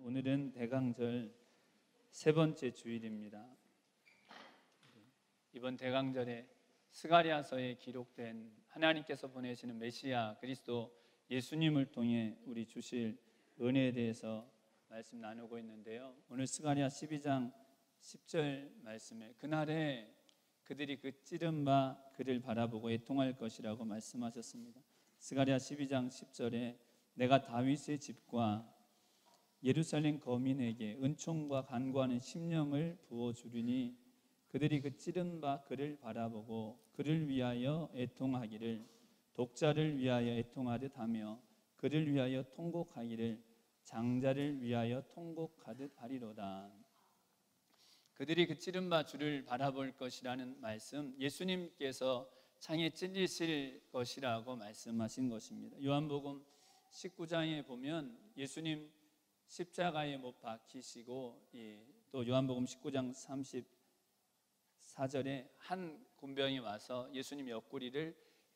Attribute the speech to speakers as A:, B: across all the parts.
A: 오늘은 대강절 세 번째 주일입니다. 이번 대강절에 스가랴서에 기록된 하나님께서 보내시는 메시아 그리스도 예수님을 통해 우리 주실 은혜에 대해서 말씀 나누고 있는데요. 오늘 스가랴 12장 10절 말씀에 그날에 그들이 그 찌른 바 그를 바라보고 애통할 것이라고 말씀하셨습니다. 스가랴 12장 10절에 내가 다윗의 집과 예루살렘 거민에게 은총과 간구하는 심령을 부어주리니 그들이 그 찌른 바 그를 바라보고 그를 위하여 애통하기를 독자를 위하여 애통하듯 하며 그를 위하여 통곡하기를 장자를 위하여 통곡하듯 하리로다. 그들이 그 찌른 바 주를 바라볼 것이라는 말씀, 예수님께서 창에 찔리실 것이라고 말씀하신 것입니다. 요한복음 19장에 보면 예수님 십자가에 못 박히시고 또 요한복음 19장 34절에 한 군병이 와서 예수님 옆구리를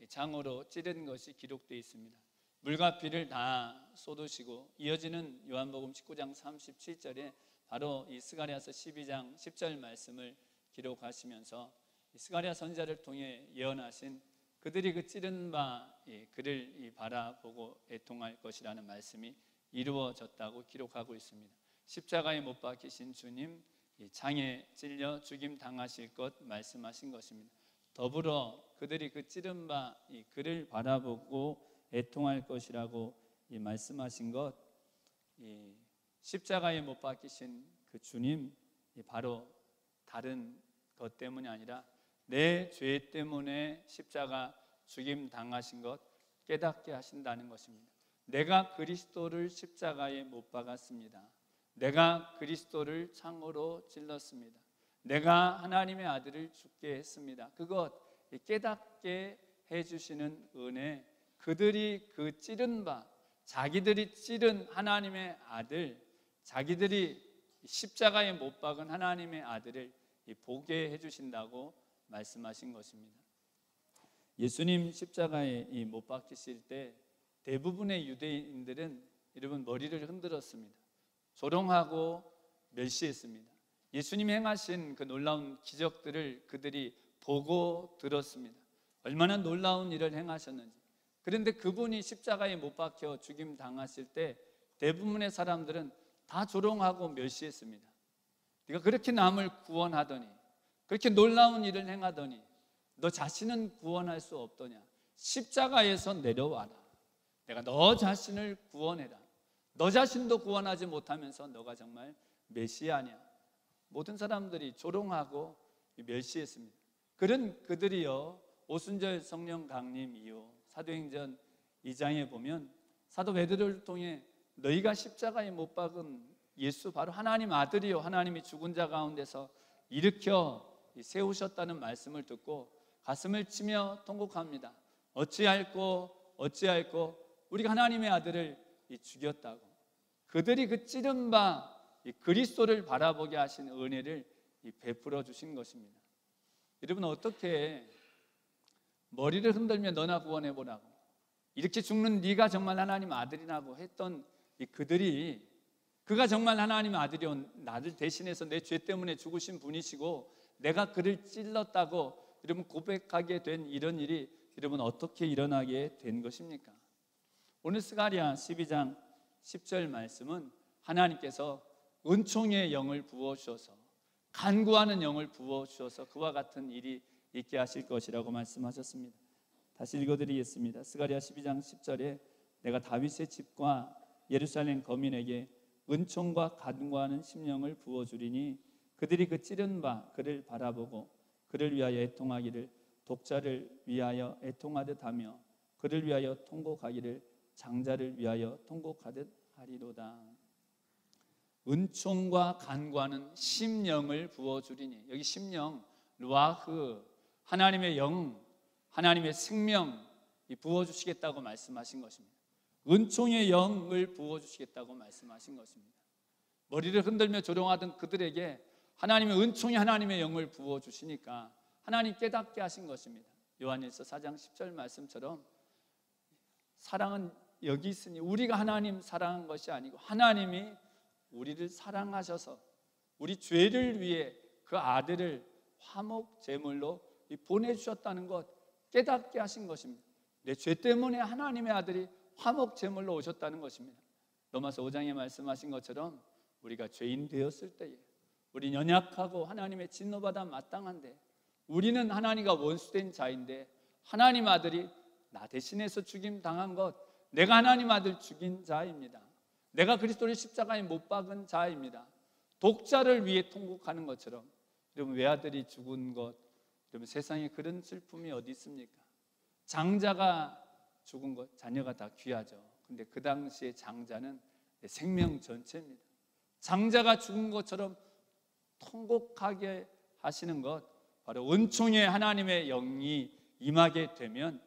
A: 장으로 찌른 것이 기록되어 있습니다. 물과 피를 다 쏟으시고 이어지는 요한복음 19장 37절에 바로 이 스가랴서 12장 10절 말씀을 기록하시면서 스가랴 선지자를 통해 예언하신 그들이 그 찌른 바 그를 바라보고 애통할 것이라는 말씀이 이루어졌다고 기록하고 있습니다. 십자가에 못 박히신 주님 창에 찔려 죽임 당하실 것 말씀하신 것입니다. 더불어 그들이 그 찌른 바 그를 바라보고 애통할 것이라고 말씀하신 것, 십자가에 못 박히신 그 주님 바로 다른 것 때문이 아니라 내 죄 때문에 십자가 죽임 당하신 것 깨닫게 하신다는 것입니다. 내가 그리스도를 십자가에 못 박았습니다. 내가 그리스도를 창으로 찔렀습니다. 내가 하나님의 아들을 죽게 했습니다. 그것 깨닫게 해주시는 은혜, 그들이 그 찌른 바, 자기들이 찌른 하나님의 아들, 자기들이 십자가에 못 박은 하나님의 아들을 보게 해주신다고 말씀하신 것입니다. 예수님 십자가에 못 박히실 때 대부분의 유대인들은 여러분 머리를 흔들었습니다. 조롱하고 멸시했습니다. 예수님이 행하신 그 놀라운 기적들을 그들이 보고 들었습니다. 얼마나 놀라운 일을 행하셨는지. 그런데 그분이 십자가에 못 박혀 죽임 당하실 때 대부분의 사람들은 다 조롱하고 멸시했습니다. 네가 그렇게 남을 구원하더니, 그렇게 놀라운 일을 행하더니 너 자신은 구원할 수 없더냐? 십자가에서 내려와라. 내가 너 자신을 구원해라. 너 자신도 구원하지 못하면서 너가 정말 메시아냐? 모든 사람들이 조롱하고 멸시했습니다. 그런 그들이요, 오순절 성령 강림 이후 사도행전 2장에 보면 사도 베드로를 통해 너희가 십자가에 못 박은 예수 바로 하나님 아들이요, 하나님이 죽은 자 가운데서 일으켜 세우셨다는 말씀을 듣고 가슴을 치며 통곡합니다. 어찌할꼬 우리가 하나님의 아들을 죽였다고. 그들이 그 찌른 바 그리스도를 바라보게 하신 은혜를 베풀어 주신 것입니다. 여러분, 어떻게 머리를 흔들며 너나 구원해보라고, 이렇게 죽는 네가 정말 하나님 아들이라고 했던 그들이, 그가 정말 하나님 아들이요, 나를 대신해서 내 죄 때문에 죽으신 분이시고 내가 그를 찔렀다고 여러분 고백하게 된 이런 일이 여러분 어떻게 일어나게 된 것입니까? 오늘 스가랴 12장 10절 말씀은 하나님께서 은총의 영을 부어주셔서, 간구하는 영을 부어주셔서 그와 같은 일이 있게 하실 것이라고 말씀하셨습니다. 다시 읽어드리겠습니다. 스가랴 12장 10절에 내가 다윗의 집과 예루살렘 거민에게 은총과 간구하는 심령을 부어주리니 그들이 그 찌른 바 그를 바라보고 그를 위하여 애통하기를 독자를 위하여 애통하듯 하며 그를 위하여 통곡하기를 장자를 위하여 통곡하듯 하리로다. 은총과 간구하는 심령을 부어주리니, 여기 심령, 루아흐, 하나님의 영, 하나님의 생명 부어주시겠다고 말씀하신 것입니다. 은총의 영을 부어주시겠다고 말씀하신 것입니다. 머리를 흔들며 조롱하던 그들에게 하나님의 은총이 하나님의 영을 부어주시니까 하나님 깨닫게 하신 것입니다. 요한일서 4장 10절 말씀처럼 사랑은 여기 있으니 우리가 하나님 사랑한 것이 아니고 하나님이 우리를 사랑하셔서 우리 죄를 위해 그 아들을 화목 제물로 보내주셨다는 것 깨닫게 하신 것입니다. 내 죄 때문에 하나님의 아들이 화목 제물로 오셨다는 것입니다. 로마서 5장에 말씀하신 것처럼 우리가 죄인 되었을 때에 우린 연약하고 하나님의 진노받아 마땅한데 우리는 하나님과 원수된 자인데 하나님 아들이 나 대신해서 죽임 당한 것, 내가 하나님 아들 죽인 자입니다. 내가 그리스도를 십자가에 못 박은 자입니다. 독자를 위해 통곡하는 것처럼 여러분 외아들이 죽은 것, 여러분 세상에 그런 슬픔이 어디 있습니까? 장자가 죽은 것, 자녀가 다 귀하죠. 근데 그 당시에 장자는 생명 전체입니다. 장자가 죽은 것처럼 통곡하게 하시는 것, 바로 은총의 하나님의 영이 임하게 되면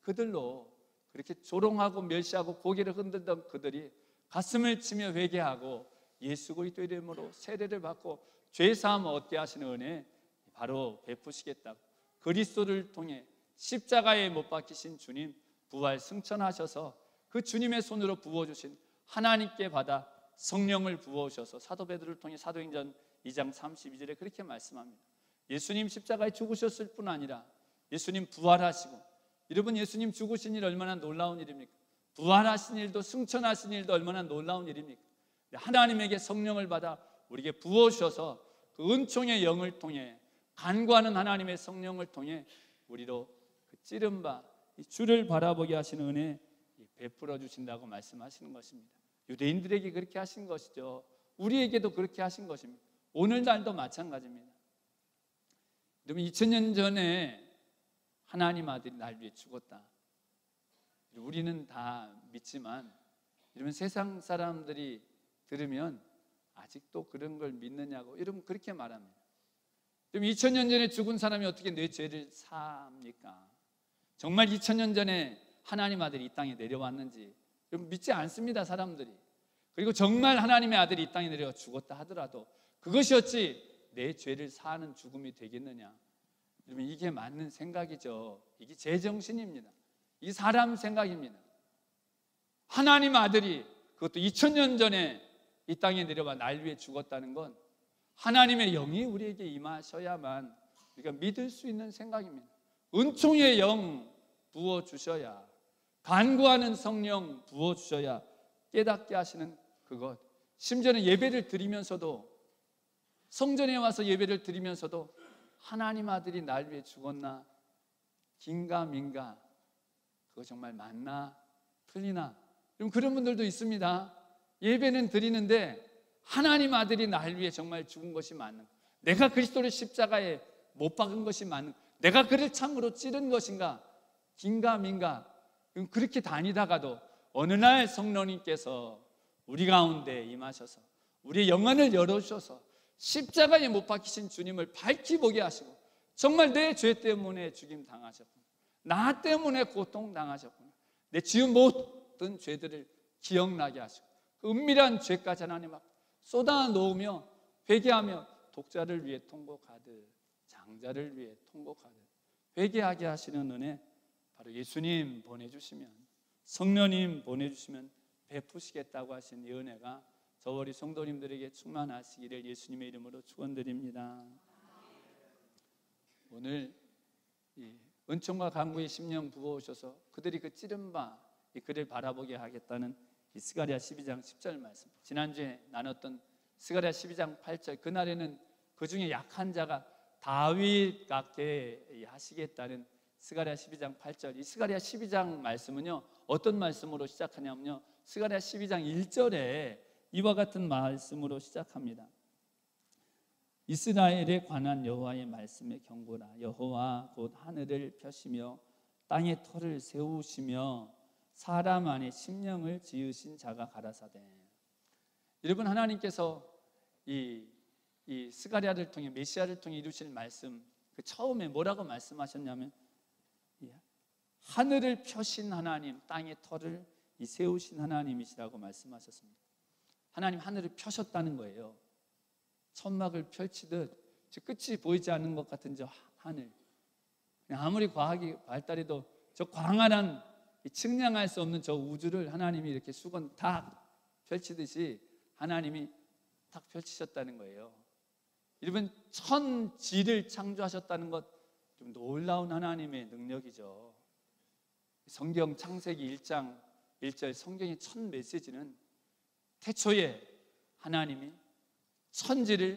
A: 그들로 그렇게 조롱하고 멸시하고 고개를 흔들던 그들이 가슴을 치며 회개하고 예수 그리스도 이름으로 세례를 받고 죄 사함을 얻게 하시는 은혜 바로 베푸시겠다고, 그리스도를 통해 십자가에 못 박히신 주님 부활 승천하셔서 그 주님의 손으로 부어주신 하나님께 받아 성령을 부어주셔서 사도 베드로를 통해 사도행전 2장 32절에 그렇게 말씀합니다. 예수님 십자가에 죽으셨을 뿐 아니라 예수님 부활하시고, 여러분 예수님 죽으신 일 얼마나 놀라운 일입니까? 부활하신 일도 승천하신 일도 얼마나 놀라운 일입니까? 하나님에게 성령을 받아 우리에게 부어주셔서 그 은총의 영을 통해 간구하는 하나님의 성령을 통해 우리로 그 찌른 바 주를 바라보게 하시는 은혜 베풀어 주신다고 말씀하시는 것입니다. 유대인들에게 그렇게 하신 것이죠. 우리에게도 그렇게 하신 것입니다. 오늘날도 마찬가지입니다. 여러분 2000년 전에 하나님 아들이 날 위해 죽었다. 우리는 다 믿지만 여러분 세상 사람들이 들으면 아직도 그런 걸 믿느냐고 여러분 그렇게 말합니다. 여러분 2000년 전에 죽은 사람이 어떻게 내 죄를 사합니까? 정말 2000년 전에 하나님 아들이 이 땅에 내려왔는지 여러분 믿지 않습니다, 사람들이. 그리고 정말 하나님의 아들이 이 땅에 내려와 죽었다 하더라도 그것이 어찌 내 죄를 사하는 죽음이 되겠느냐? 여러분 이게 맞는 생각이죠. 이게 제정신입니다. 이 사람 생각입니다. 하나님 아들이 그것도 2000년 전에 이 땅에 내려와 날 위해 죽었다는 건 하나님의 영이 우리에게 임하셔야만 우리가 믿을 수 있는 생각입니다. 은총의 영 부어주셔야, 간구하는 성령 부어주셔야 깨닫게 하시는 그것. 심지어는 예배를 드리면서도, 성전에 와서 예배를 드리면서도 하나님 아들이 날 위해 죽었나? 긴가민가? 그거 정말 맞나? 틀리나? 그런 분들도 있습니다. 예배는 드리는데 하나님 아들이 날 위해 정말 죽은 것이 맞는, 내가 그리스도를 십자가에 못 박은 것이 맞는, 내가 그를 참으로 찌른 것인가? 긴가민가? 그렇게 다니다가도 어느 날 성령님께서 우리 가운데 임하셔서 우리의 영안을 열어주셔서 십자가에 못 박히신 주님을 밝히 보게 하시고, 정말 내 죄 때문에 죽임 당하셨구나, 나 때문에 고통 당하셨구나, 내 지은 모든 죄들을 기억나게 하시고 그 은밀한 죄까지 하나님 앞에 쏟아 놓으며 회개하며 독자를 위해 통곡하듯, 장자를 위해 통곡하듯 회개하게 하시는 은혜, 바로 예수님 보내주시면, 성령님 보내주시면 베푸시겠다고 하신 이 은혜가 저와 우리 성도님들에게 충만하시기를 예수님의 이름으로 축원드립니다. 오늘 이 은총과 간구의 심령 부어오셔서 그들이 그 찌른 바 이 그를 바라보게 하겠다는 이 스가랴 12장 10절 말씀, 지난주에 나눴던 스가랴 12장 8절, 그날에는 그 중에 약한 자가 다윗 같게 하시겠다는 스가랴 12장 8절. 이 스가랴 12장 말씀은요 어떤 말씀으로 시작하냐면요, 스가랴 12장 1절에 이와 같은 말씀으로 시작합니다. 이스라엘에 관한 여호와의 말씀의 경고라. 여호와 곧 하늘을 펴시며 땅의 터를 세우시며 사람 안에 심령을 지으신 자가 가라사대. 여러분 하나님께서 이 스가랴를 통해, 메시아를 통해 이루실 말씀, 그 처음에 뭐라고 말씀하셨냐면 하늘을 펴신 하나님, 땅의 터를 세우신 하나님이시라고 말씀하셨습니다. 하나님 하늘을 펴셨다는 거예요. 천막을 펼치듯 저 끝이 보이지 않는 것 같은 저 하늘, 아무리 과학이 발달해도 저 광활한 측량할 수 없는 저 우주를 하나님이 이렇게 수건 다 펼치듯이 하나님이 탁 펼치셨다는 거예요. 여러분, 천지를 창조하셨다는 것, 좀 놀라운 하나님의 능력이죠. 성경 창세기 1장 1절 성경의 첫 메시지는 태초에 하나님이 천지를